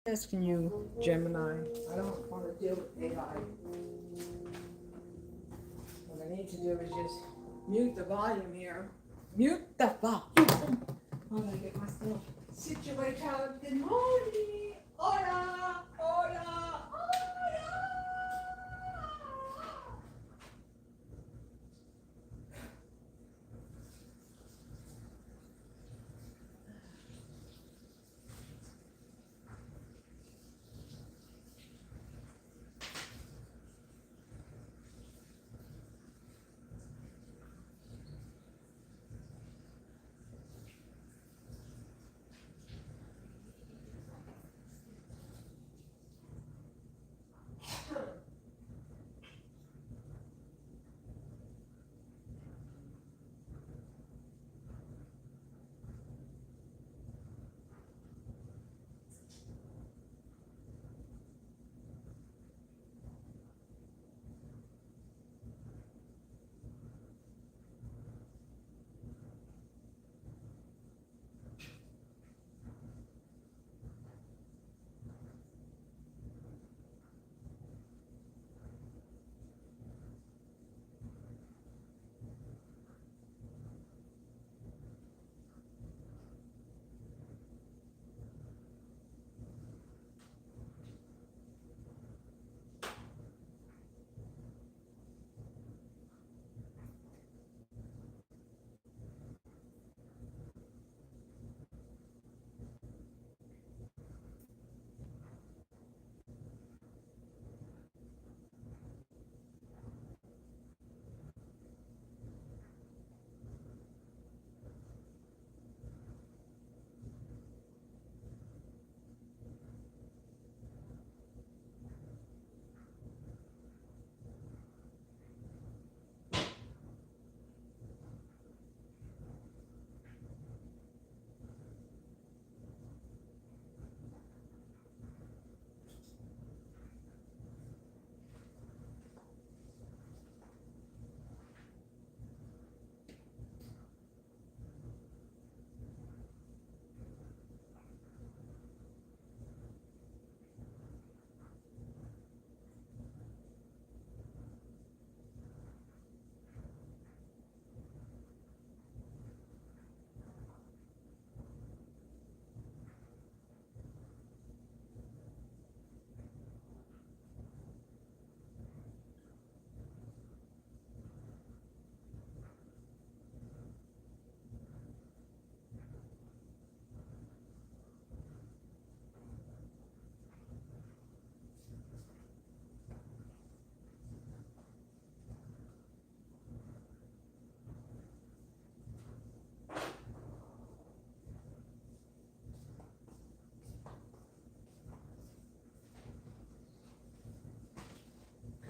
Asking you, Gemini. I don't want to deal with AI. What I need to do is just mute the volume here. Mute the volume. I'm gonna get myself situated. Good morning. Hola. Hola. Hola.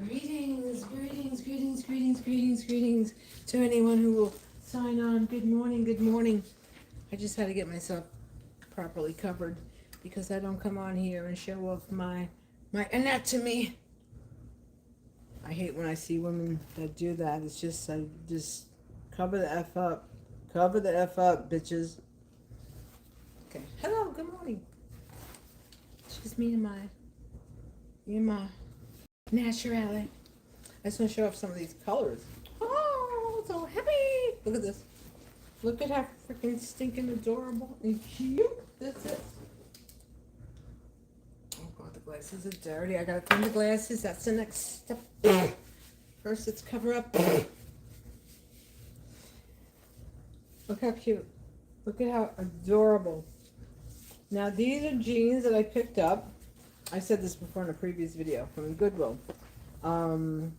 Greetings, greetings, greetings, greetings, greetings, greetings to anyone who will sign on. Good morning, good morning. I just had to get myself properly covered because I don't come on here and show off my anatomy. I hate when I see women that do that. It's just I just cover the F up. Cover the F up, bitches. Okay. Hello, good morning. It's just me and my naturality. I just want to show off some of these colors. Oh, so happy! Look at this. Look at how freaking stinking adorable and cute this is. Oh god, the glasses are dirty. I gotta clean the glasses. That's the next step. First, let's cover up. Look how cute. Look at how adorable. Now, these are jeans that I picked up. I said this before in a previous video from Goodwill. And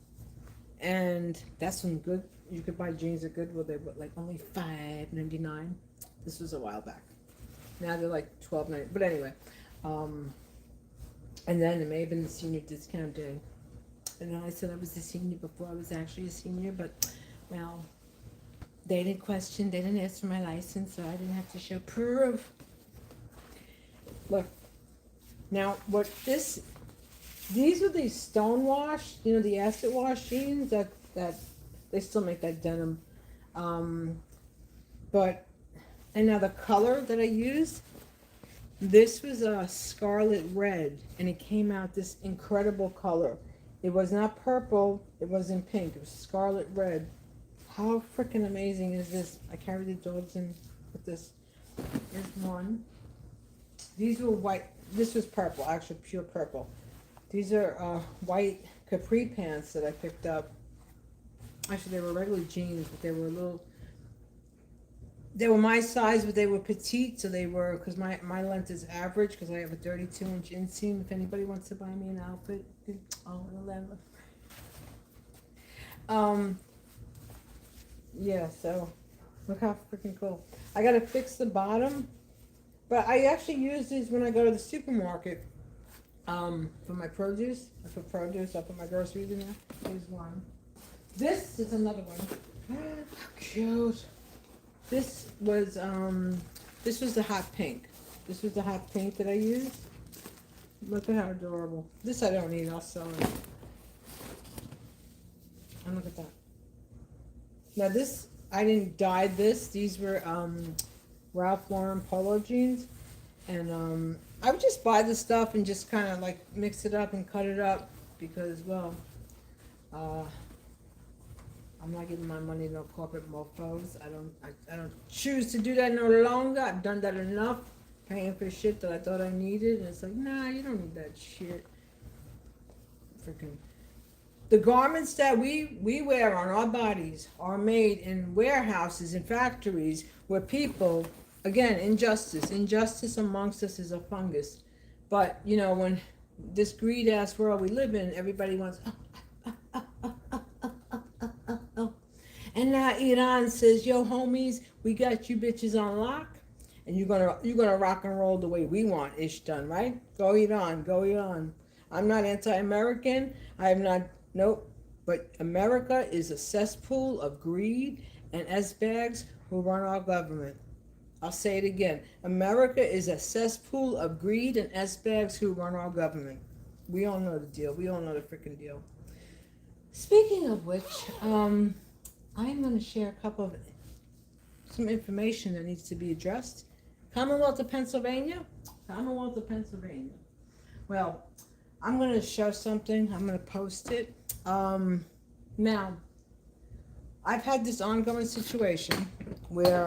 that's some good. You could buy jeans at Goodwill. They were like only $5.99. This was a while back. Now they're like $12.99. But anyway, and then it may have been the senior discount day. And I said I was a senior before I was actually a senior, but well, they didn't question. They didn't ask for my license, so I didn't have to show proof. Look, now what this. These are the stone wash, you know, the acid wash jeans that they still make that denim. But, and now the color that I used, This was a scarlet red, and it came out this incredible color. It was not purple, it wasn't pink, it was scarlet red. How freaking amazing is this? I carried the dogs in with this. Here's one. These were white. This was purple, actually pure purple. These are white capri pants that I picked up. Actually, they were regular jeans, but they were a little. They were my size, but they were petite, so they were, because my length is average, because I have a 32-inch inseam. If anybody wants to buy me an outfit, oh, 11. Yeah, so look how freaking cool. I gotta fix the bottom, but I actually use these when I go to the supermarket for my produce. I put produce, I put my groceries in there. Here's one. This is another one. How cute. This was the hot pink. This was the hot pink that I used. Look at how adorable. This I don't need, I'll sell it. And look at that. Now this, I didn't dye this. These were Ralph Lauren polo jeans. And I would just buy the stuff and just kind of like mix it up and cut it up because, well, I'm not giving my money to no corporate mofos. I don't choose to do that no longer. I've done that enough, paying for shit that I thought I needed. And it's like, nah, you don't need that shit. Freaking. The garments that we wear on our bodies are made in warehouses and factories where people, again, injustice amongst us is a fungus. But, you know, when this greed-ass world we live in, everybody wants, and now Iran says, yo, homies, we got you bitches on lock, and you're gonna rock and roll the way we want ish done, right? Go Iran, go Iran. I'm not anti-American. I am not, nope. But America is a cesspool of greed and S-bags who run our government. I'll say it again. America is a cesspool of greed and S-bags who run our government. We all know the deal. We all know the freaking deal. Speaking of which, I'm going to share some information that needs to be addressed. Commonwealth of Pennsylvania. Well, I'm going to show something. I'm going to post it. Now, I've had this ongoing situation where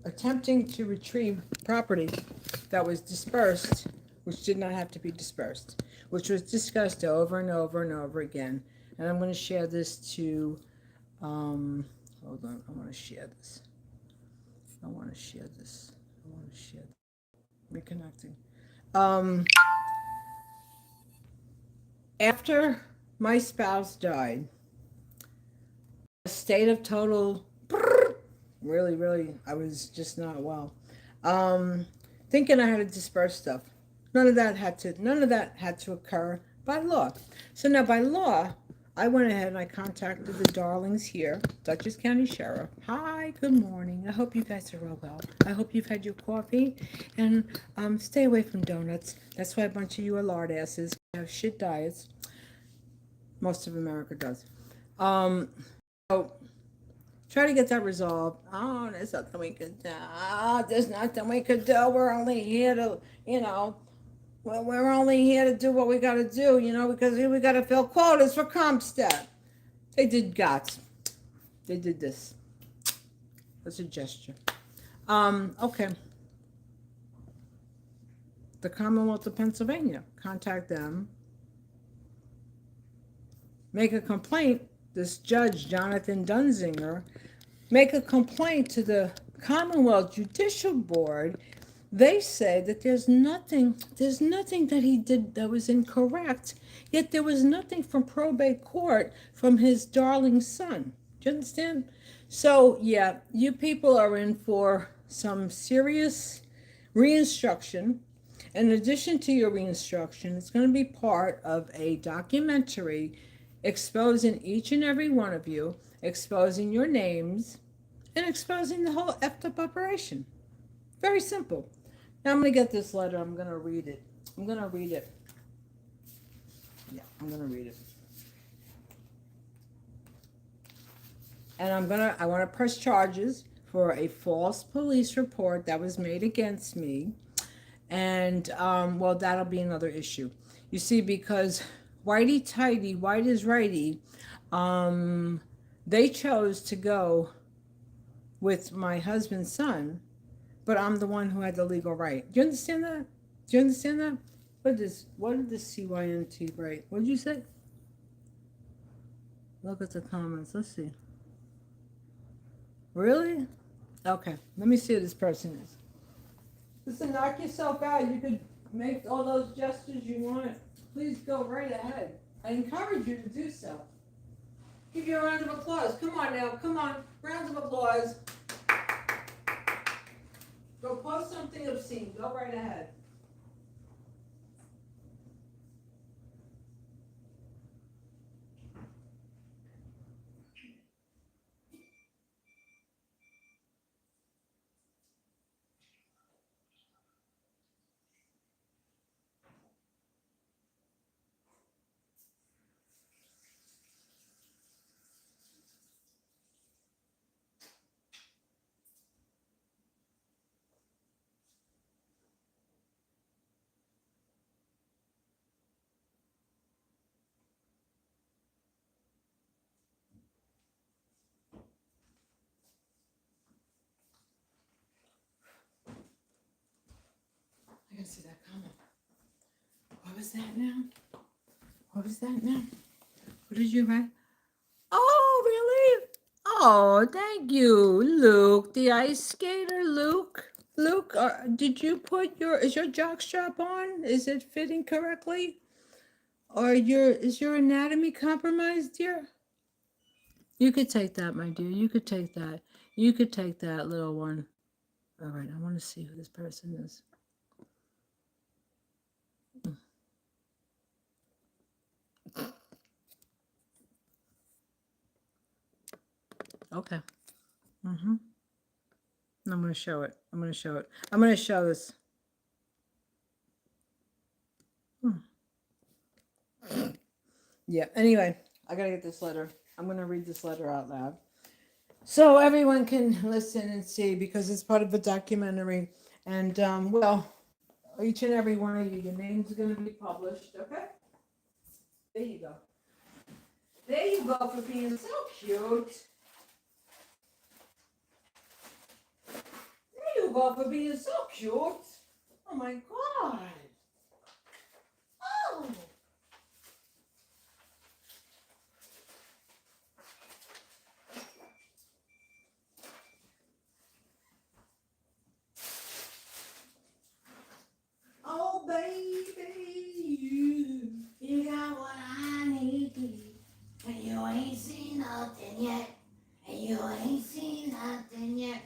attempting to retrieve property that was dispersed, which did not have to be dispersed, which was discussed over and over and over again. And I'm going to share this to, hold on, I want to share this. Reconnecting. After my spouse died, a state of total, really, I was just not well. Thinking I had to disperse stuff. None of that had to occur by law. So now by law, I went ahead and I contacted the darlings here, Dutchess County Sheriff. Hi, good morning. I hope you guys are all well. I hope you've had your coffee and stay away from donuts. That's why a bunch of you are lard asses. You have shit diets. Most of America does. So try to get that resolved. Oh, there's nothing we could do. There's nothing we could do. We're only here to, well, we're only here to do what we got to do, because we got to fill quotas for Comstat. They did GOTS. They did this. That's a gesture. Okay. The Commonwealth of Pennsylvania. Contact them. Make a complaint. This judge, Jonathan Dunzinger, make a complaint to the Commonwealth Judicial Board. They say that there's nothing that he did that was incorrect, yet there was nothing from probate court from his darling son. Do you understand? So, yeah, you people are in for some serious reinstruction. In addition to your reinstruction, it's going to be part of a documentary exposing each and every one of you, exposing your names, and exposing the whole effed up operation. Very simple. Now I'm going to get this letter. I'm going to read it. Yeah, I'm going to read it. And I want to press charges for a false police report that was made against me. And well, that'll be another issue. You see, because Whitey Tighty, White is Righty, they chose to go with my husband's son, but I'm the one who had the legal right. Do you understand that? Do you understand that? What did this CYNT write? What did you say? Look at the comments. Let's see. Really? Okay. Let me see who this person is. Listen, knock yourself out. You could make all those gestures you want. Please go right ahead. I encourage you to do so. Give you a round of applause. Come on now. Come on. Rounds of applause. Go post something obscene. Go right ahead. I gotta see that comment. What was that now? What was that now? What did you write? Oh, really? Oh, thank you, Luke, the ice skater, Luke. Luke, did you put is your jockstrap on? Is it fitting correctly? Or is your anatomy compromised, dear? You could take that, my dear. You could take that. You could take that, little one. All right, I want to see who this person is. Okay. Mm-hmm. I'm going to show it. I'm going to show it. I'm going to show this. Yeah, anyway, I got to get this letter. I'm going to read this letter out loud. So everyone can listen and see because it's part of a documentary. And, well, each and every one of you, your name's going to be published, okay? There you go. There you go for being so cute. There you go for being so cute. Oh my God. Oh. Oh, baby, you got what I need. And you ain't seen nothing yet. And you ain't seen nothing yet.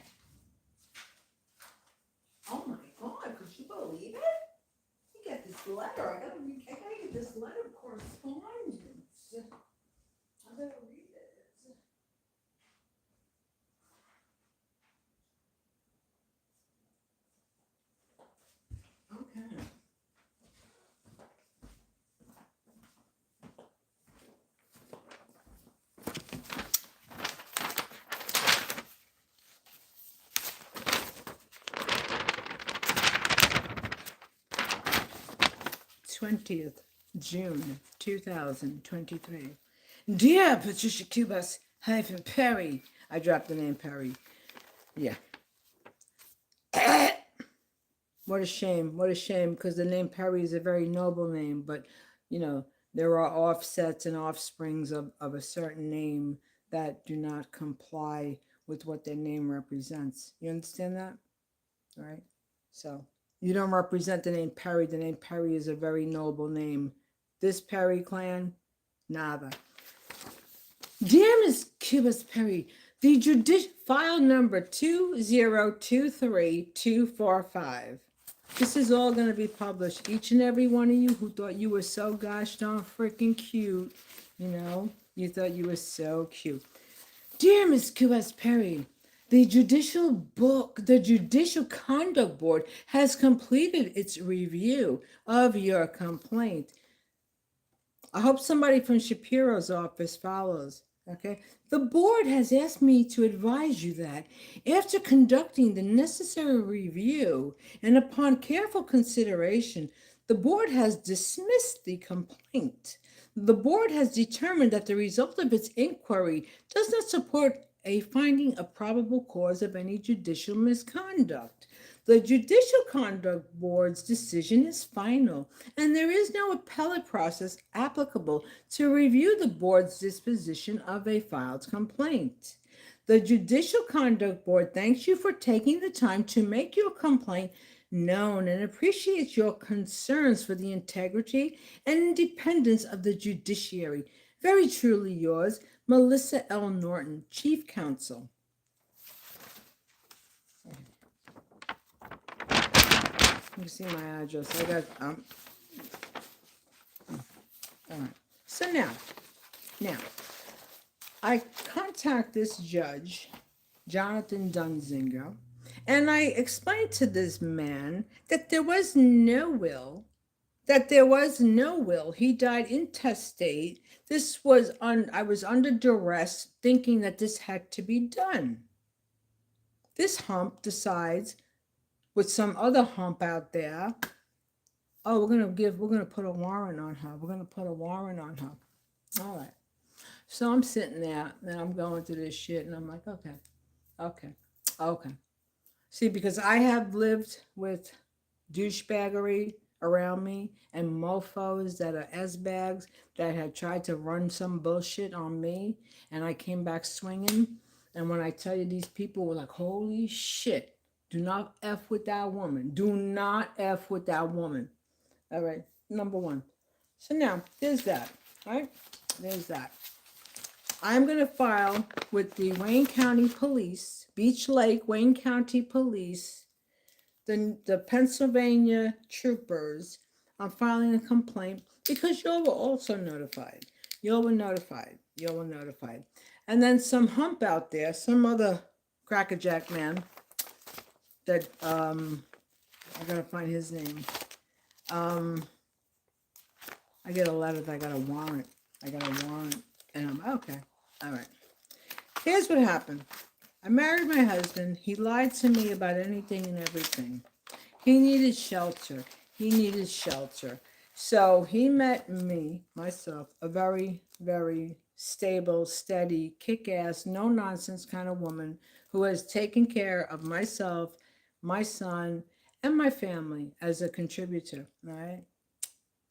Oh my God, could you believe it? You get this letter. I gotta get this letter of correspondence. I gotta read it. Okay. 20th June 2023. Dear Patricia Cubas hyphen Perry. I dropped the name Perry. Yeah. What a shame. What a shame, because the name Perry is a very noble name, but you know, there are offsets and offsprings of a certain name that do not comply with what their name represents. You understand that? All right. So you don't represent the name Perry. The name Perry is a very noble name. This Perry clan, nada. Dear Miss Cubas Perry, the judicial file number 2023245. This is all going to be published. Each and every one of you who thought you were so gosh darn freaking cute, you know, you thought you were so cute. Dear Miss Cubas Perry, the Judicial Conduct Board has completed its review of your complaint. I hope somebody from Shapiro's office follows. Okay. The board has asked me to advise you that after conducting the necessary review and upon careful consideration, the board has dismissed the complaint. The board has determined that the result of its inquiry does not support a finding of probable cause of any judicial misconduct. The Judicial Conduct Board's decision is final, and there is no appellate process applicable to review the board's disposition of a filed complaint. The Judicial Conduct Board thanks you for taking the time to make your complaint known and appreciates your concerns for the integrity and independence of the judiciary. Very truly yours, Melissa L. Norton, Chief Counsel. You see my address. I got all right. So now, I contact this judge, Jonathan Dunzinger, and I explained to this man that there was no will, He died intestate. I was under duress, thinking that this had to be done. This hump decides, with some other hump out there, oh, we're gonna put a warrant on her. All right. So I'm sitting there and I'm going through this shit and I'm like, okay. See, because I have lived with douchebaggery around me and mofos that are S-bags that had tried to run some bullshit on me, and I came back swinging. And when I tell you, these people were like, holy shit, do not F with that woman. Do not F with that woman. All right, number one. So now, there's that, right? There's that. I'm going to file with the Wayne County Police, Beach Lake, Wayne County Police, the Pennsylvania troopers. I'm filing a complaint because y'all were also notified. Y'all were notified. And then some hump out there, some other crackerjack man that, I'm going to find his name. I get a letter that I got a warrant. And I'm okay. All right. Here's what happened. I married my husband. He lied to me about anything and everything. He needed shelter. So he met myself, a very, very stable, steady, kick-ass, no-nonsense kind of woman who has taken care of myself, my son, and my family as a contributor, right?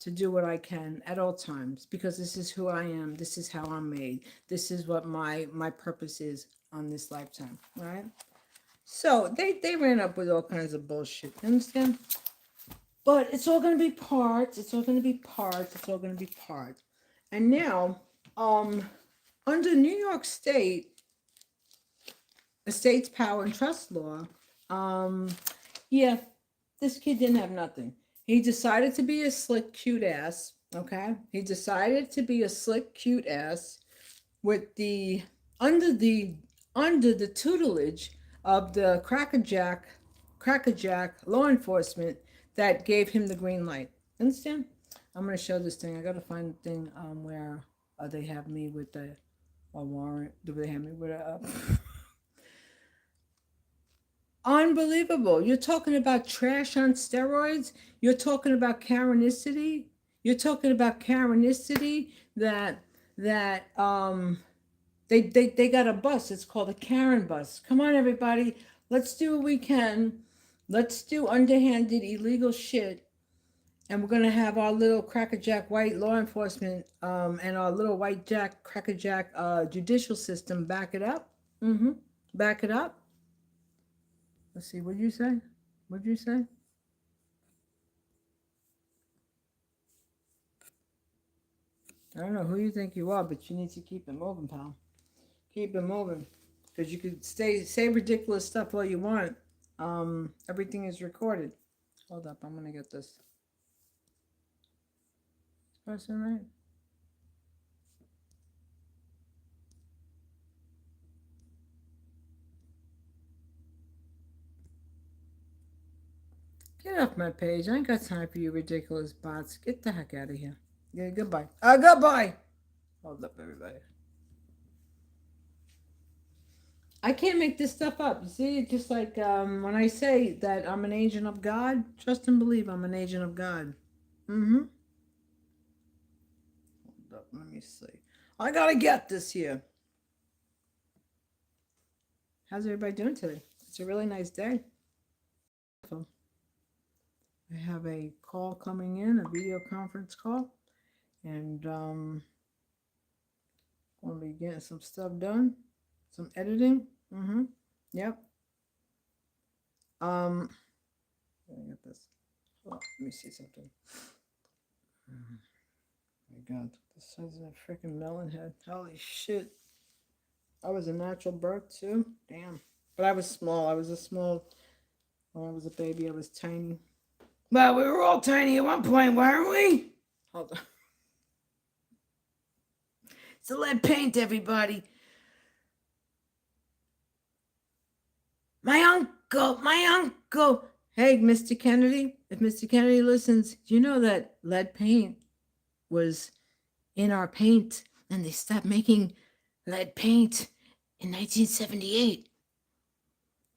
To do what I can at all times, because this is who I am. This is how I'm made. This is what my purpose is on this lifetime, right? So they ran up with all kinds of bullshit. You understand? But it's all going to be parts. And now, under New York State Estates Power and Trust Law, yeah, this kid didn't have nothing. He decided to be a slick, cute ass. Okay, he decided to be a slick, cute ass with the under the tutelage of the crackerjack law enforcement that gave him the green light. Understand? I'm gonna show this thing. I gotta find the thing where they have me with a warrant. Do they have me with a? Unbelievable. You're talking about trash on steroids. You're talking about Karenicity. That they got a bus. It's called a Karen bus. Come on, everybody. Let's do what we can. Let's do underhanded illegal shit. And we're gonna have our little crackerjack white law enforcement and our little white crackerjack judicial system back it up. Back it up. Let's see, what'd you say? I don't know who you think you are, but you need to keep it moving, pal. Keep it moving. Because you could say ridiculous stuff all you want. Everything is recorded. Hold up, I'm gonna get this. Person right? Get off my page. I ain't got time for you ridiculous bots. Get the heck out of here. Yeah, goodbye. Goodbye. Hold up, everybody. I can't make this stuff up. You see, just like when I say that I'm an agent of God, trust and believe I'm an agent of God. Mm-hmm. Hold up, let me see. I gotta get this here. How's everybody doing today? It's a really nice day. I have a call coming in, a video conference call, and going to be getting some stuff done, some editing. Mm-hmm. Yep. Let me get this. Oh, let me see something. My God, the size of that freaking melon head. Holy shit. I was a natural birth too. Damn. But I was small. I was a small. When I was a baby, I was tiny. Well, we were all tiny at one point, weren't we? Hold on. It's a lead paint, everybody. My uncle. Hey, Mr. Kennedy, if Mr. Kennedy listens, you know that lead paint was in our paint and they stopped making lead paint in 1978.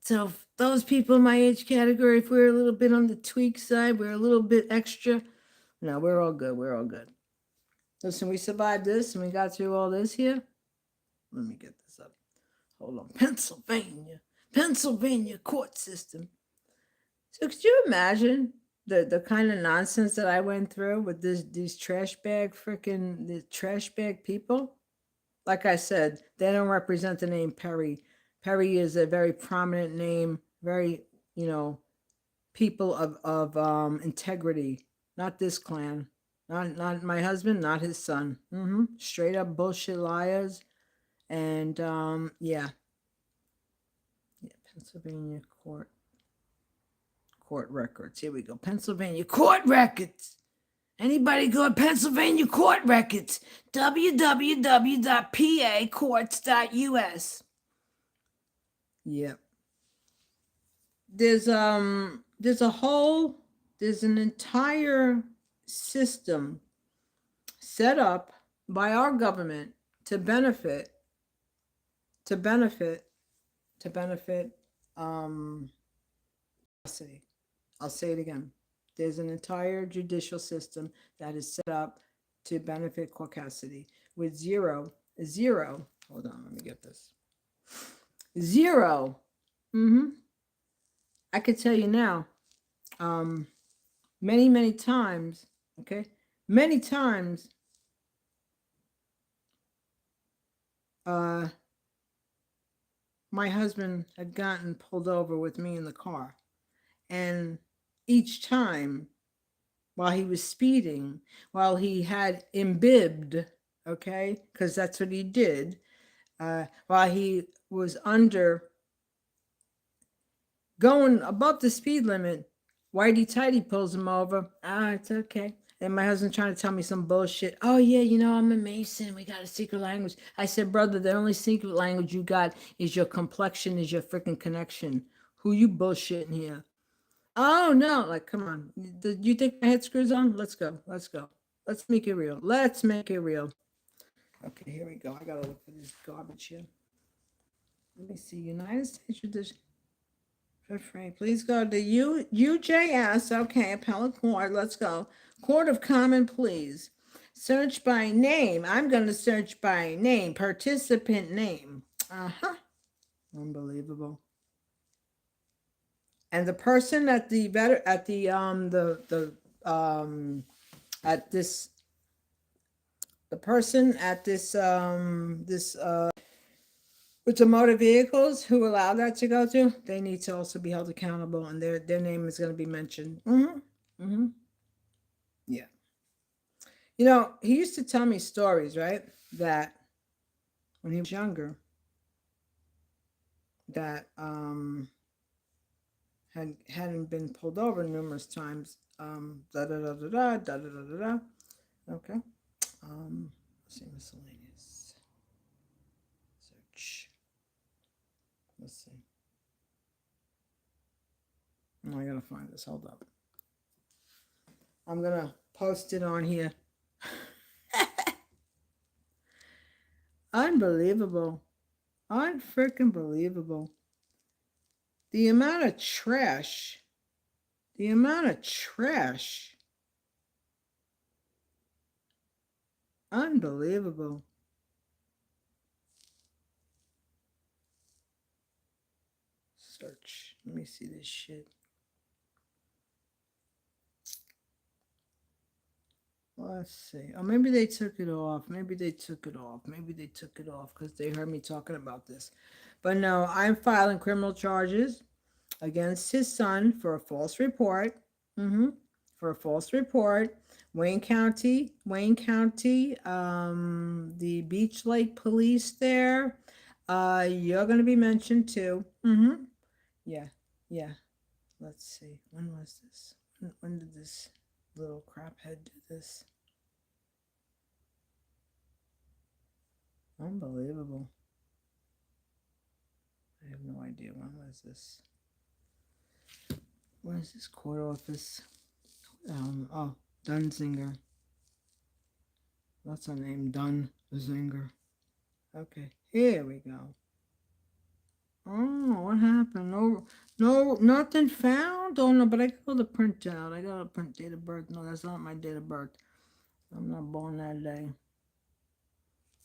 So those people in my age category, if we're a little bit on the tweak side, we're a little bit extra. No, we're all good. We're all good. Listen, we survived this and we got through all this here. Let me get this up. Hold on. Pennsylvania court system. So could you imagine the kind of nonsense that I went through with these trash bag people? Like I said, they don't represent the name Perry. Perry is a very prominent name, very, people of integrity. Not this clan. Not my husband, not his son. Straight up bullshit liars. And yeah, Pennsylvania court records. Here we go. Pennsylvania court records. Anybody go to Pennsylvania court records? www.pacourts.us. Yep. There's an entire system set up by our government to benefit city. I'll say it again. There's an entire judicial system that is set up to benefit caucasity with zero. Hold on, let me get this. Zero. I could tell you now. Many times. Okay, many times. My husband had gotten pulled over with me in the car, and each time, while he was speeding, while he had imbibed, okay, because that's what he did, while he was going above the speed limit, Whitey Tighty pulls him over. It's okay. And my husband trying to tell me some bullshit. Oh, yeah, I'm a Mason. We got a secret language. I said, brother, the only secret language you got is your complexion, is your freaking connection. Who you bullshitting here? Oh, no. Like, come on. Do you think my head screws on? Let's go. Let's make it real. Okay, here we go. I got to look for this garbage here. Let me see. United States Judicial. Please go to UJS. Okay, appellate court. Let's go. Court of Common Pleas. Search by name. I'm going to search by name. Participant name. Unbelievable. And the person at the person at this with the motor vehicles who allow that to go to, they need to also be held accountable, and their name is going to be mentioned. Yeah. He used to tell me stories, right? That when he was younger, that hadn't been pulled over numerous times. Okay. Let's see, miscellaneous. Search. Let's see. I gotta find this. Hold up. I'm gonna post it on here. Unbelievable. Unfreaking believable. The amount of trash. The amount of trash. Unbelievable. Search. Let me see this shit. Let's see. Oh, maybe they took it off. Maybe they took it off. Maybe they took it off because they heard me talking about this. But no, I'm filing criminal charges against his son for a false report. For a false report. Wayne County, the Beach Lake Police there. You're gonna be mentioned too. Yeah, yeah. Let's see. When was this? When did this little craphead do this? Unbelievable. I have no idea. When was this? Where is this court office? Oh, Dunzinger. That's her name, Dunzinger. Okay, here we go. Oh, what happened? No, nothing found? Oh, no, but I got the printout. I got a print date of birth. No, that's not my date of birth. I'm not born that day.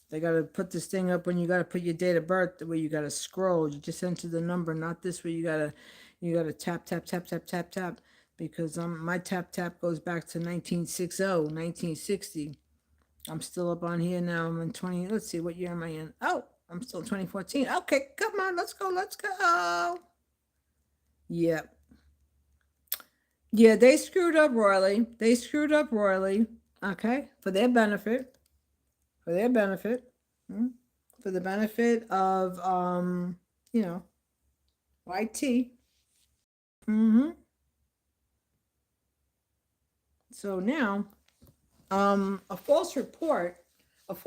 They got to put this thing up when you got to put your date of birth, the way you got to scroll. You just enter the number, not this way. You got to tap, tap, tap, tap, tap, tap. Because my tap, tap goes back to 1960. I'm still up on here now. I'm in 20. Let's see, what year am I in? Oh, I'm still 2014. Okay, come on, let's go. Yep. Yeah, they screwed up royally. Okay, for their benefit. For the benefit of YT. So now, a false report of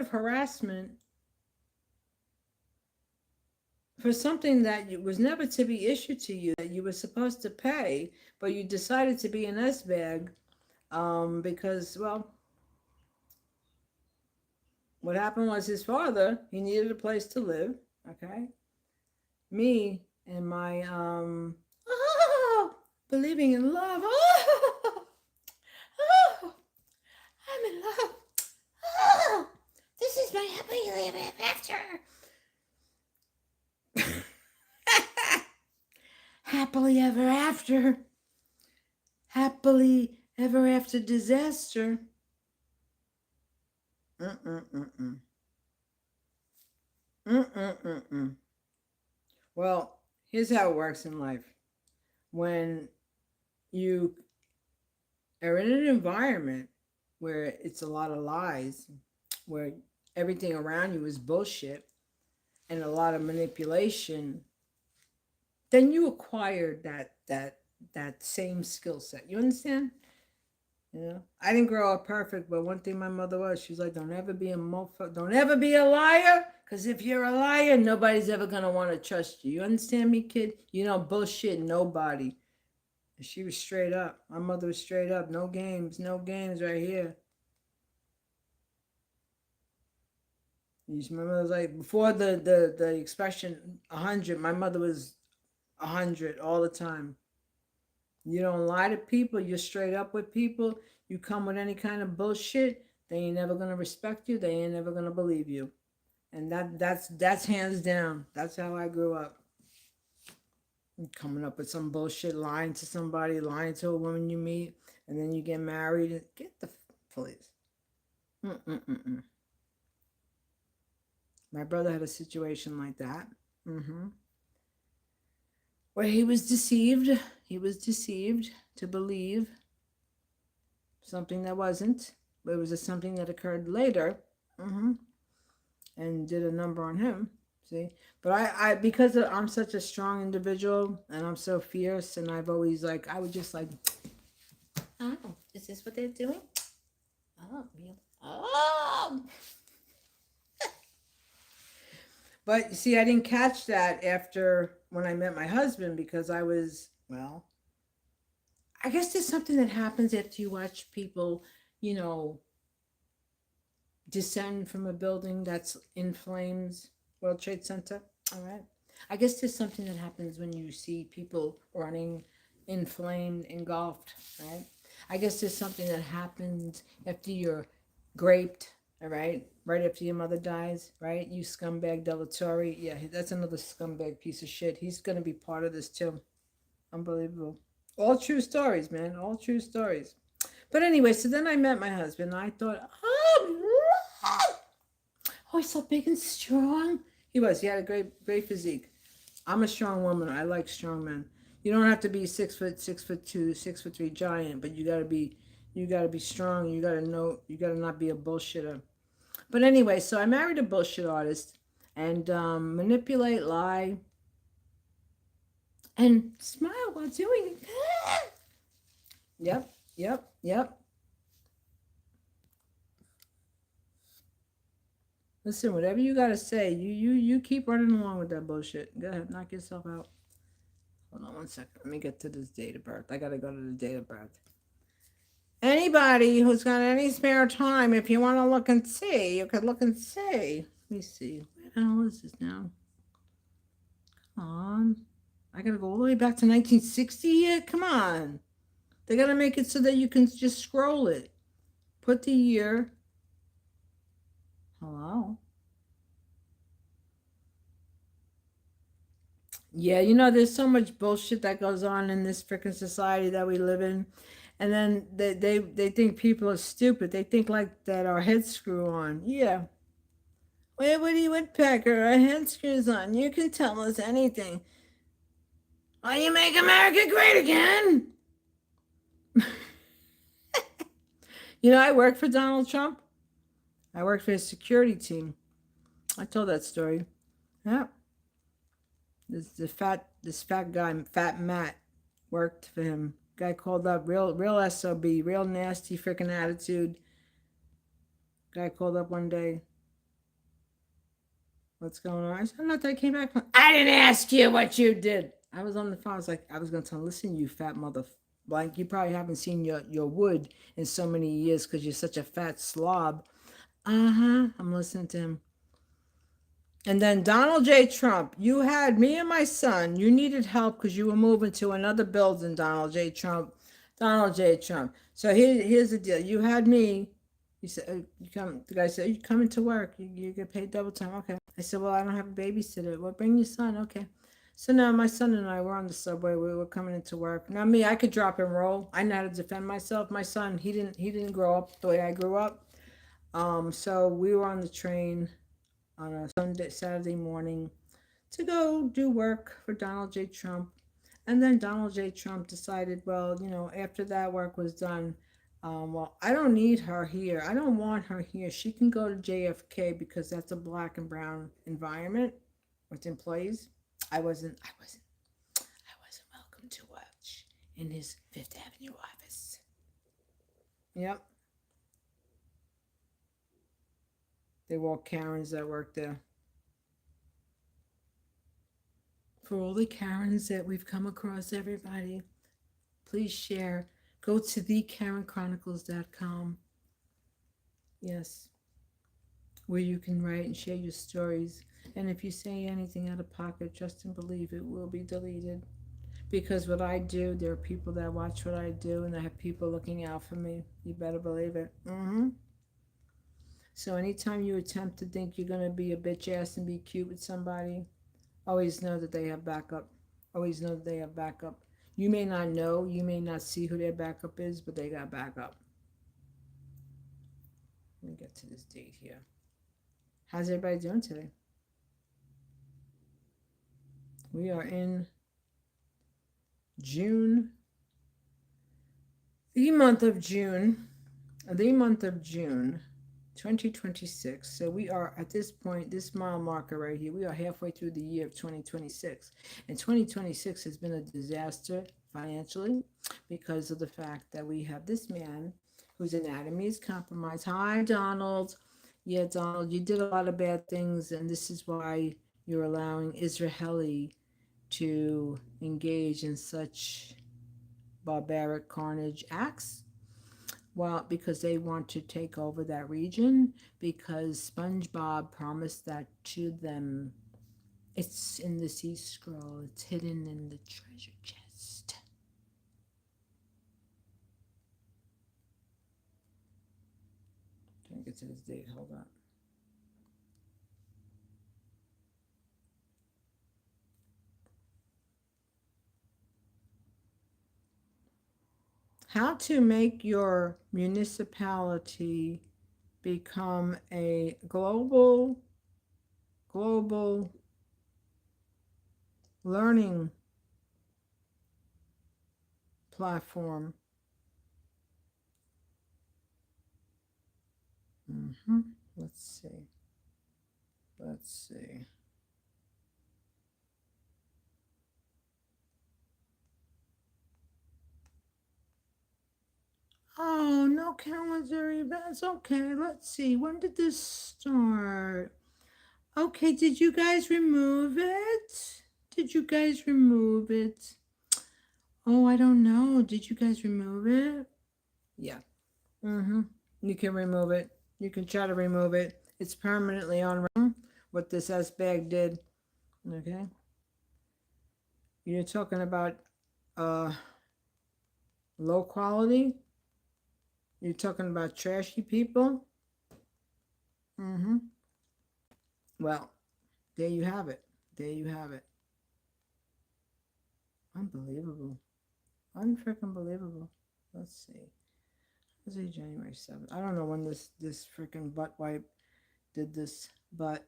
harassment for something that was never to be issued to you, that you were supposed to pay, but you decided to be an S-bag, because, well, what happened was his father, he needed a place to live, okay? Me and my, believing in love, I'm in love, this is my happily ever after. Happily ever after. Happily ever after disaster. Well, here's how it works in life. When you are in an environment where it's a lot of lies, where everything around you is bullshit and a lot of manipulation, then you acquire that same skill set. You understand? I didn't grow up perfect, but one thing my mother was, she's like, don't ever be a motherfucker, don't ever be a liar, because if you're a liar, nobody's ever going to want to trust you. You understand me, kid? You don't bullshit nobody. And she was straight up. My mother was straight up. No games right here. My mother was like, before the expression 100, my mother was 100 all the time. You don't lie to people. You're straight up with people. You come with any kind of bullshit, they ain't never gonna respect you. They ain't never gonna believe you. And that's hands down. That's how I grew up. Coming up with some bullshit, lying to somebody, lying to a woman you meet, and then you get married. Get the police. My brother had a situation like that. Where he was deceived. He was deceived to believe something that wasn't. But it was just something that occurred later. And did a number on him. See? But I because I'm such a strong individual and I'm so fierce, and I've always I would just oh, is this what they're doing? Oh, real. Oh. But you see, I didn't catch that after when I met my husband, because I was, well, I guess there's something that happens after you watch people, descend from a building that's in flames, World Trade Center. All right. I guess there's something that happens when you see people running inflamed, engulfed, right? I guess there's something that happens after you're graped, all right? Right after your mother dies, right? You scumbag Delatorre. Yeah, that's another scumbag piece of shit. He's going to be part of this too. Unbelievable. All true stories, man. All true stories. But anyway, so then I met my husband. And I thought, oh, he's so big and strong. He was. He had a great physique. I'm a strong woman. I like strong men. You don't have to be 6 foot, 6'2", 6'3" giant, but you gotta be strong. You gotta know. You gotta not be a bullshitter. But anyway, so I married a bullshit artist, and manipulate, lie, and smile while doing it. Yep, yep, yep. Listen, whatever you gotta say, you keep running along with that bullshit. Go ahead, knock yourself out. Hold on one second. Let me get to this date of birth. I gotta go to the date of birth. Anybody who's got any spare time, if you want to look and see, you could look and see. Let me see. Where the hell is this now? Come on. I gotta go all the way back to 1960 here? Come on. They gotta make it so that you can just scroll it. Put the year. Hello? Yeah, there's so much bullshit that goes on in this freaking society that we live in. And then they think people are stupid. They think like that our heads screw on. Yeah. Where Woody Woodpecker, our head screws on. You can tell us anything. Why you make America great again? I worked for Donald Trump. I worked for his security team. I told that story. Yeah. This fat guy, Fat Matt, worked for him. Guy called up, real SOB, real nasty freaking attitude. Guy called up one day. What's going on? I said, nothing. I came back. I didn't ask you what you did. I was on the phone. I was going to tell him, listen, you fat mother. Like, you probably haven't seen your wood in so many years because you're such a fat slob. Uh-huh. I'm listening to him. And then Donald J. Trump, you had me and my son. You needed help because you were moving to another building, Donald J. Trump. Donald J. Trump. So here's the deal. You had me. You said, you come. The guy said, you coming to work. You get paid double time. Okay. I said, well, I don't have a babysitter. Well, bring your son. Okay. So now my son and I were on the subway. We were coming into work. Now me, I could drop and roll. I know how to defend myself. My son, he didn't grow up the way I grew up. So we were on the train on a Saturday morning to go do work for Donald J. Trump. And then Donald J. Trump decided, well, after that work was done, well, I don't need her here. I don't want her here. She can go to JFK because that's a black and brown environment with employees. I wasn't welcome to watch in his Fifth Avenue office. Yep. They were all Karens that worked there. For all the Karens that we've come across, everybody, please share. Go to thekarenchronicles.com. Yes. Where you can write and share your stories. And if you say anything out of pocket, trust and believe it will be deleted. Because what I do, there are people that watch what I do, and I have people looking out for me. You better believe it. So anytime you attempt to think you're going to be a bitch ass and be cute with somebody, always know that they have backup. Always know that they have backup. You may not know, you may not see who their backup is, but they got backup. Let me get to this date here. How's everybody doing today? We are in June. The month of June. 2026. So we are at this point, this mile marker right here, we are halfway through the year of 2026. And 2026 has been a disaster financially because of the fact that we have this man whose anatomy is compromised. Hi, Donald. Yeah, Donald, you did a lot of bad things, and this is why you're allowing Israeli to engage in such barbaric carnage acts. Well, because they want to take over that region, because SpongeBob promised that to them. It's in the sea scroll. It's hidden in the treasure chest. Trying to get to this date. Hold on. How to make your municipality become a global learning platform. Let's see. Let's see. Oh, no calendar events. Okay, let's see. When did this start? Okay, did you guys remove it? Did you guys remove it? Oh, I don't know. Did you guys remove it? Yeah. You can remove it. You can try to remove it. It's permanently on what this S bag did. Okay. You're talking about uh low quality? You're talking about trashy people? Well, there you have it. There you have it. Unbelievable. Unfreaking believable. Let's see. Let's see, January 7th. I don't know when this freaking butt wipe did this, but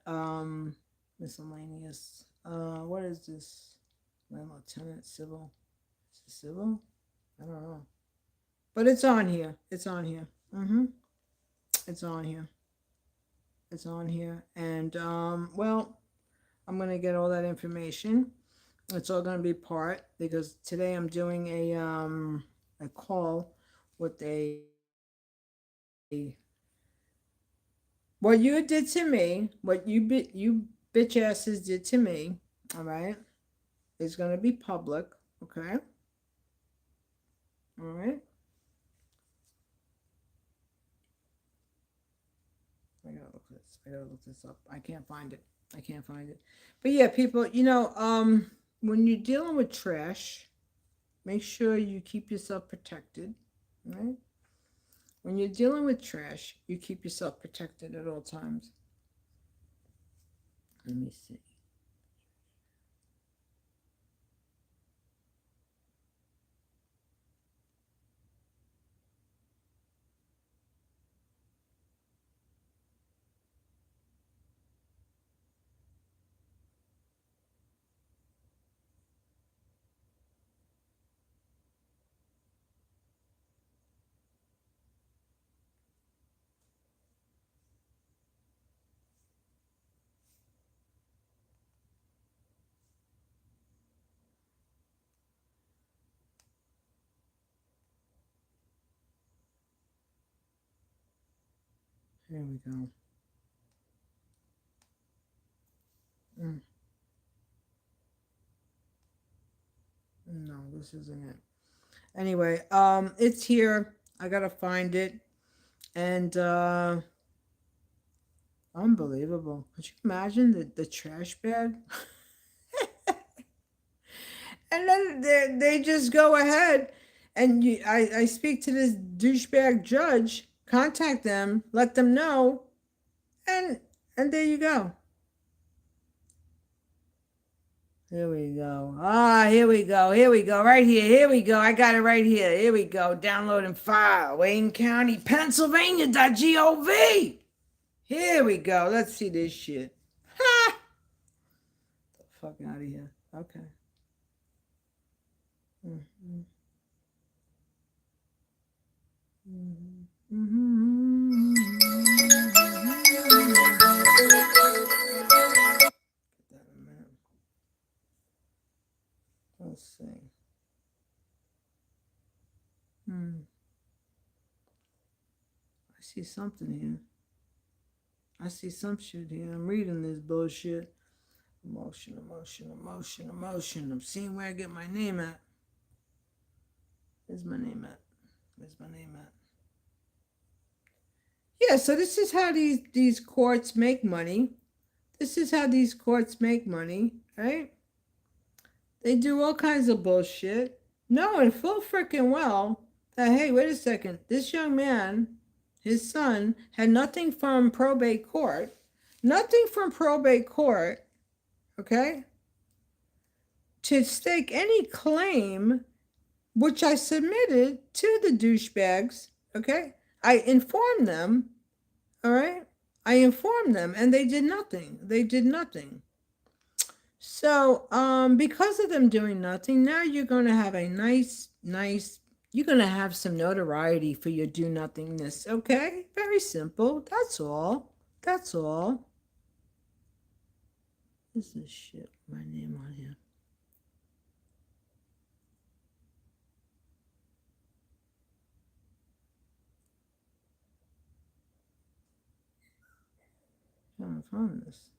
miscellaneous. What is this? Land lieutenant civil. Is it civil? I don't know. But it's on here. It's on here. It's on here. It's on here. And well, I'm gonna get all that information. It's all gonna be part, because today I'm doing a call with a what you did to me, what you bitch asses did to me, all right, is gonna be public, okay? All right. I gotta look this. I gotta look this up. I can't find it. I can't find it. But yeah, people, when you're dealing with trash, make sure you keep yourself protected, right? When you're dealing with trash, you keep yourself protected at all times. Let me see. Here we go. Mm. No, this isn't it. Anyway, it's here. I gotta find it. And unbelievable. Could you imagine the trash bag? And then they just go ahead and I speak to this douchebag judge, contact them, let them know, and there you go. Here we go. Ah, here we go. Here we go. Right here. Here we go. I got it right here. Here we go. Download and file. Wayne County, Pennsylvania.gov. Here we go. Let's see this shit. Ha! The fuck out of here. Okay. Mm-hmm. Mm-hmm. Get that in a minute. Let's see. I see something here. I see some shit here. I'm reading this bullshit. Emotion, emotion, emotion, emotion. I'm seeing where I get my name at. Where's my name at? Where's my name at? Yeah, so this is how these courts make money. This is how these courts make money, right? They do all kinds of bullshit, knowing full freaking well that, hey, wait a second, this young man, his son, had nothing from probate court, nothing from probate court, okay, to stake any claim, which I submitted to the douchebags, okay? I informed them, all right? I informed them, and they did nothing. They did nothing. So, because of them doing nothing, now you're going to have a nice, you're going to have some notoriety for your do nothingness, okay? Very simple. That's all. That's all. This is shit. My name on here. I haven't found this.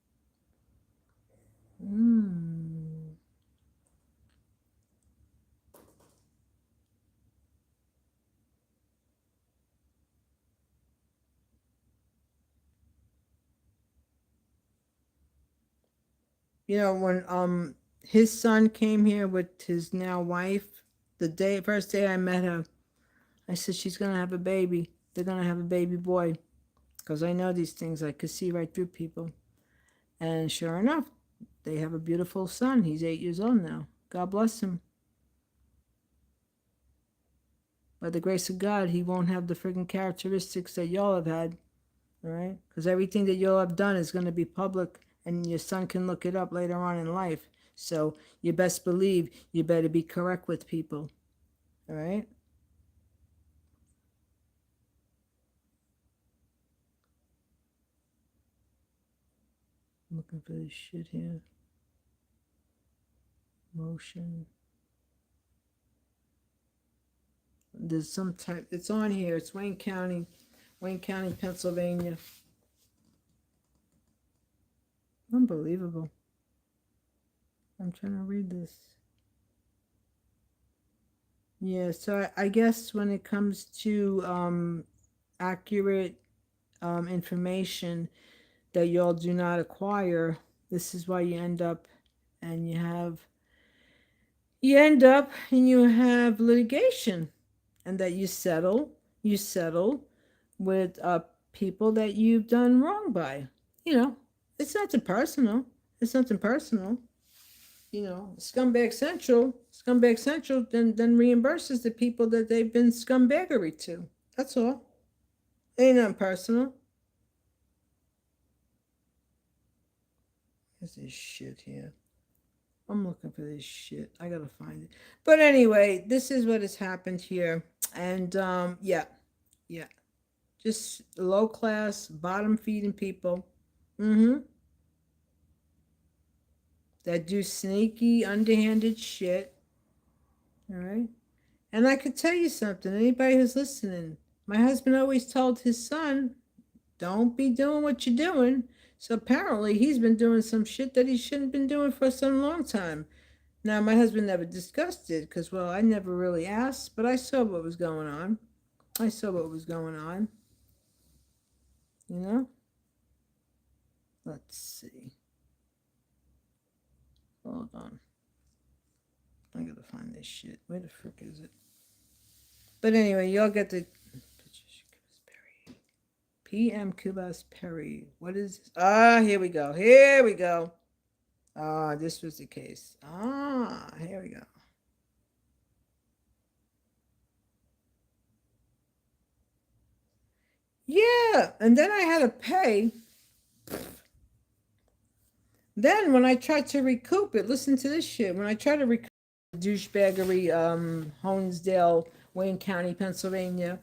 You know, when his son came here with his now wife, first day I met her, I said she's gonna have a baby. They're gonna have a baby boy, because I know these things. I could see right through people. And sure enough, they have a beautiful son. He's 8 years old now. God bless him. By the grace of God, he won't have the friggin' characteristics that y'all have had. All right? Because everything that y'all have done is going to be public, and your son can look it up later on in life. So you best believe you better be correct with people. All right? I'm looking for this shit here. Motion. There's some type, it's on here. It's Wayne County, Pennsylvania. Unbelievable. I'm trying to read this. Yeah, so I guess when it comes to accurate information that y'all do not acquire, this is why you end up and you have litigation, and that you settle with people that you've done wrong by. You know, it's nothing personal. It's nothing personal. You know, Scumbag Central then reimburses the people that they've been scumbaggery to. That's all. Ain't nothing personal. Where's this shit here? I'm looking for this shit. I gotta find it. But anyway, this is what has happened here. And yeah. Just low class, bottom feeding people. That do sneaky, underhanded shit. All right. And I could tell you something, anybody who's listening, my husband always told his son, don't be doing what you're doing. So apparently he's been doing some shit that he shouldn't have been doing for some long time. Now, my husband never discussed it because, well, I never really asked, but I saw what was going on. You know? Let's see. Hold on. I gotta find this shit. Where the frick is it? But anyway, y'all get the PM Cubas Perry. What is this? Here we go. This was the case. Here we go. Yeah, and then I had to pay. Then when I tried to recoup it, listen to this shit. When I tried to recoup douchebaggery, Honesdale, Wayne County, Pennsylvania,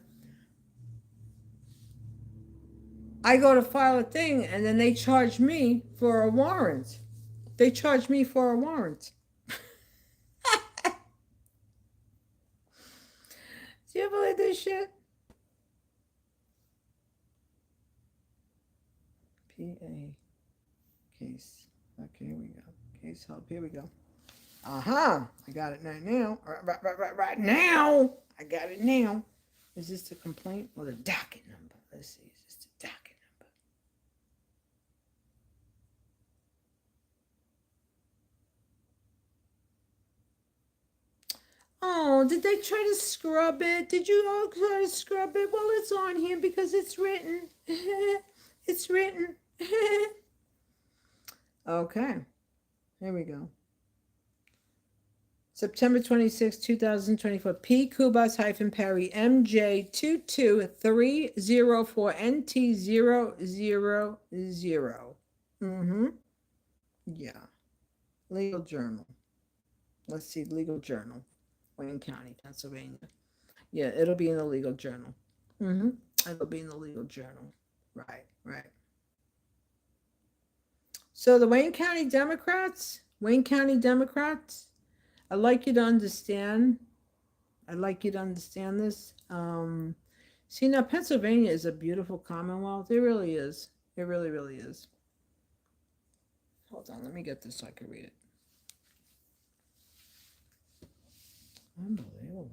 I go to file a thing, and then they charge me for a warrant. Do you believe this shit? PA case. Okay, here we go. Case help. Here we go. I got it right now. Right now. I got it now. Is this the complaint or the docket number? Let's see. Is this the Oh, did they try to scrub it? Did you all try to scrub it? Well, it's on here because it's written. It's written. Okay, here we go. September 26, 2024. P. Kubas Perry MJ 22304 NT000. Yeah. Legal Journal. Let's see, Legal Journal. Wayne County, Pennsylvania. Yeah, it'll be in the Legal Journal. It'll be in the Legal Journal. Right. So the Wayne County Democrats, I'd like you to understand this. See, now Pennsylvania is a beautiful commonwealth. It really is. It really, really is. Hold on, let me get this so I can read it. Unbelievable.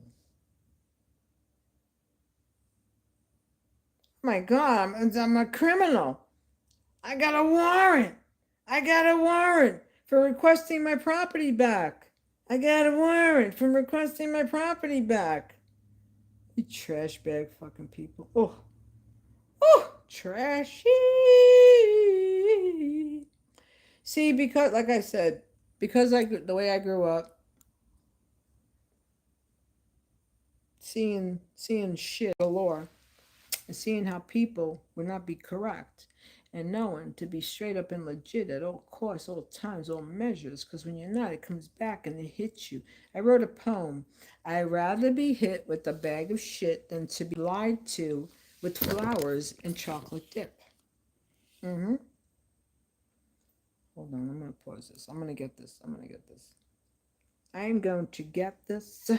Oh my God, I'm a criminal. I got a warrant for requesting my property back. I got a warrant for requesting my property back. You trash bag fucking people. Oh, trashy. See, because, like I said, the way I grew up, seeing shit galore, and seeing how people would not be correct, and knowing to be straight up and legit at all costs, all times, all measures, because when you're not, it comes back and it hits you. I wrote a poem. I'd rather be hit with a bag of shit than to be lied to with flowers and chocolate dip. Hold on, I'm going to pause this. I'm going to get this. I'm going to get this.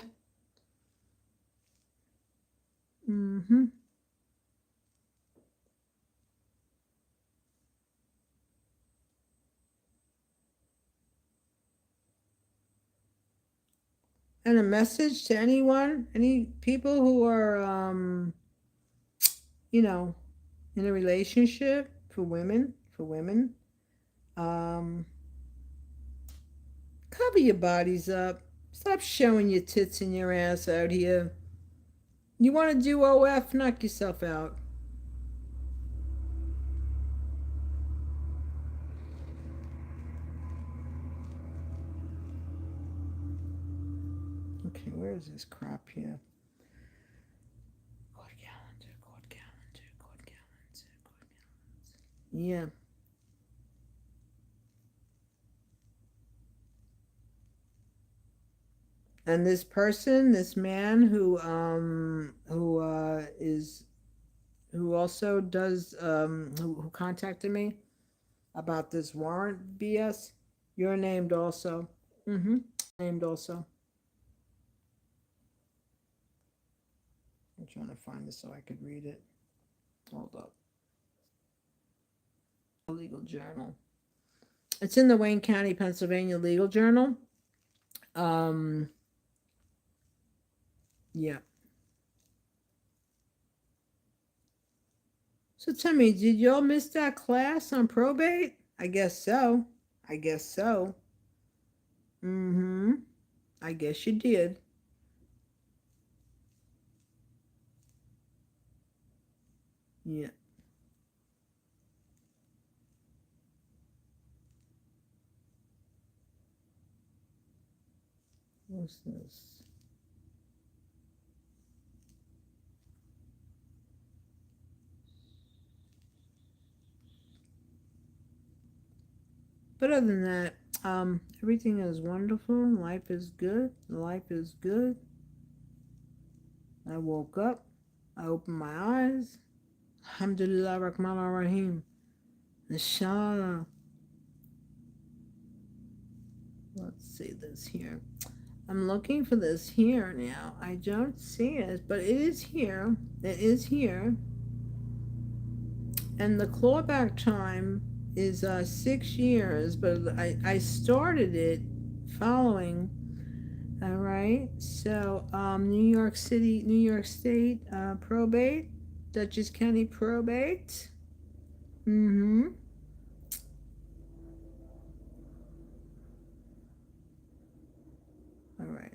And a message to any people who are, in a relationship, for women, cover your bodies up. Stop showing your tits and your ass out here. You want to do OF? Knock yourself out. Okay, where is this crap here? Court calendar. Yeah. And this person, this man who also does who contacted me about this warrant BS, you're named also. Named also. I'm trying to find this so I could read it. Hold up. Legal Journal. It's in the Wayne County, Pennsylvania Legal Journal. Yeah. So tell me, did y'all miss that class on probate? I guess so. I guess you did. Yeah. What's this? But other than that, everything is wonderful. Life is good. I woke up. I opened my eyes. Alhamdulillah Rahman Rahim. Inshallah. Let's see this here. I'm looking for this here now. I don't see it, but it is here. And the clawback time is 6 years, but I started it following. All right. So New York State probate, Dutchess County probate. All right.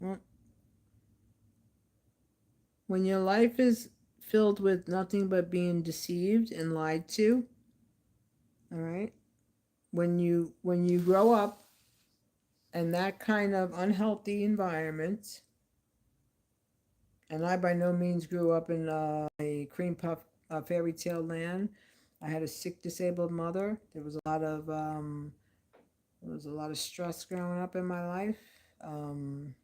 Well, when your life is filled with nothing but being deceived and lied to, all right? When you grow up in that kind of unhealthy environment, and I by no means grew up in a cream puff fairy tale land. I had a sick, disabled mother. There was a lot of stress growing up in my life. Um,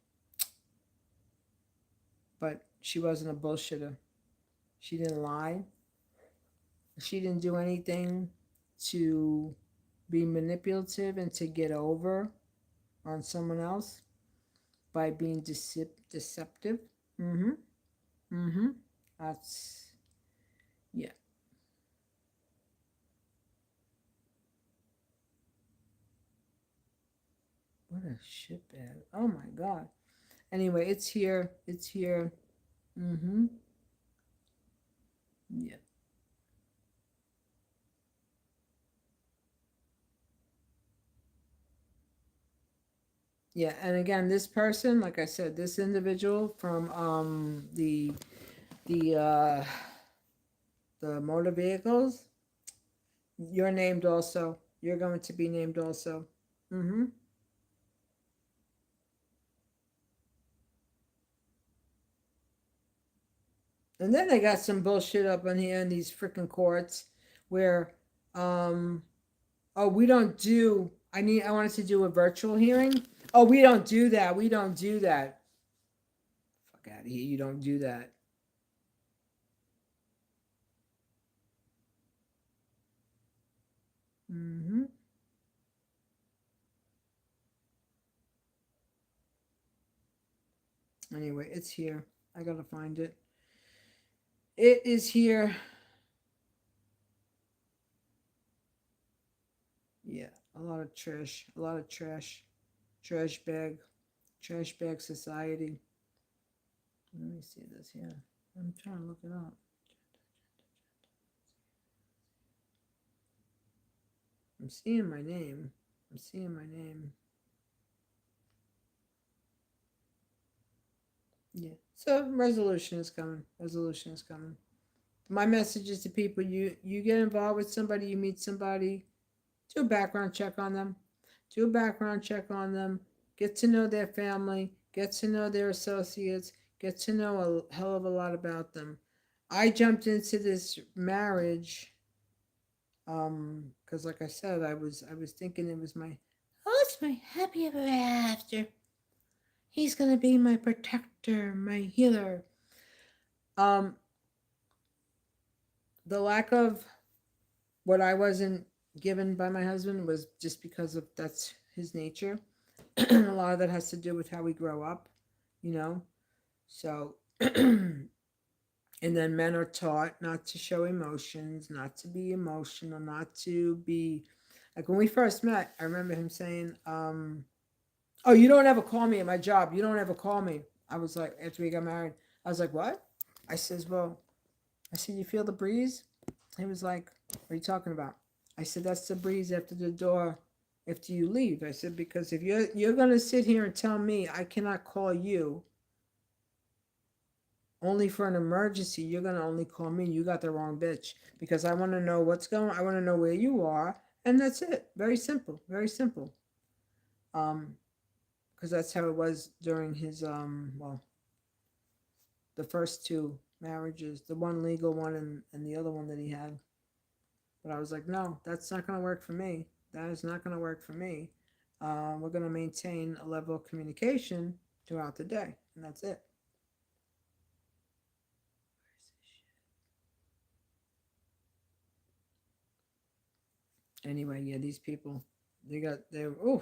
but she wasn't a bullshitter. She didn't lie. She didn't do anything to be manipulative and to get over on someone else by being deceptive. Mm-hmm. Mm-hmm. That's, yeah. What a shitbag. Oh my God. Anyway, it's here. It's here. Mm-hmm. Yeah. Yeah. And again, this person, like I said, this individual from the uh the motor vehicles, you're named also. You're going to be named also. Mm-hmm. And then they got some bullshit up on here in these freaking courts where um oh, we don't do. I wanted to do a virtual hearing. Oh, we don't do that. We don't do that. Fuck out of here. You don't do that. Hmm. Anyway, it's here. I gotta find it. It is here. Yeah, a lot of trash. A lot of trash. Trash bag. Trash bag society. Let me see this here. I'm trying to look it up. I'm seeing my name. I'm seeing my name. Yeah. So resolution is coming. Resolution is coming. My message is to people: you get involved with somebody, you meet somebody, do a background check on them. Do a background check on them. Get to know their family. Get to know their associates. Get to know a hell of a lot about them. I jumped into this marriage because like I said, I was thinking it was my oh, it's my happy ever after. He's gonna be my protector, my healer. Um, the lack of what I wasn't given by my husband was just because of that's his nature. A lot of that has to do with how we grow up, you know. So, and then men are taught not to show emotions, not to be emotional, not to be like when we first met. I remember him saying, "Oh, you don't ever call me at my job. You don't ever call me." I was like, after we got married, I was like, "What?" I says, "Well," I said, "You feel the breeze?" He was like, "What are you talking about?" I said, "That's the breeze after the door after you leave." I said, "Because if you're gonna sit here and tell me I cannot call you only for an emergency, you're gonna only call me. You got the wrong bitch because I want to know what's going. I want to know where you are, and that's it. Very simple. Very simple. Um, because that's how it was during his well, the first two marriages, the one legal one and the other one that he had. But I was like, no, that's not gonna work for me. That is not gonna work for me. We're gonna maintain a level of communication throughout the day, and that's it. Anyway, yeah, these people, they're oh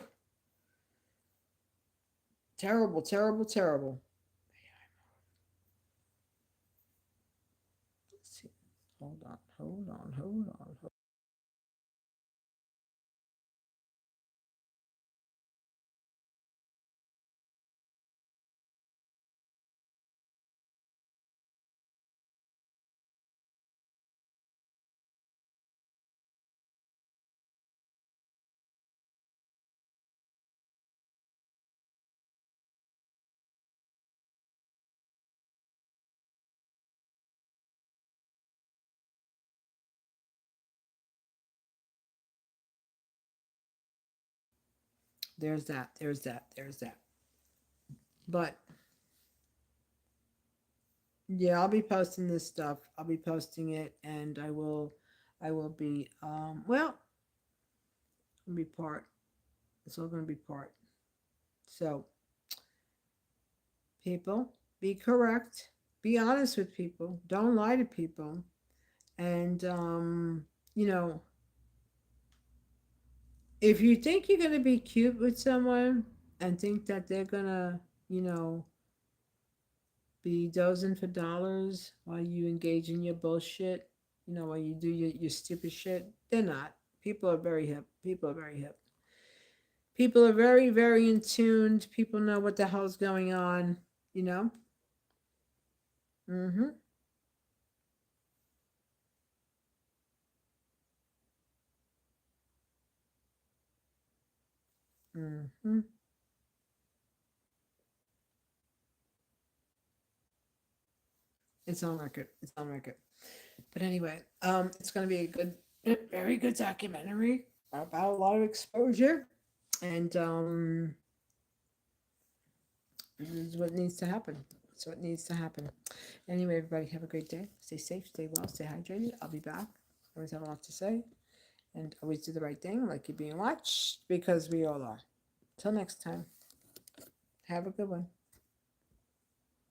terrible, terrible, terrible. Let's see. Hold on, hold on, hold on. there's that. There's that. There's that. But yeah, I'll be posting this stuff. I'll be posting it, and I will be well, it'll be part. It's all going to be part. So people, be correct. Be honest with people. Don't lie to people. And you know, if you think you're going to be cute with someone and think that they're going to, you know, be dozing for dollars while you engage in your bullshit, you know, while you do your stupid shit, they're not. People are very hip. People are very hip. People are very, very in tuned. People know what the hell's going on, you know? Mm-hmm. Mm-hmm. It's on record. It's on record. But anyway, it's gonna be a good, very good documentary about a lot of exposure. And this is what needs to happen. That's what needs to happen. Anyway, everybody have a great day. Stay safe, stay well, stay hydrated. I'll be back. Always have a lot to say. And always do the right thing, like you're being watched, because we all are. Till next time. Have a good one.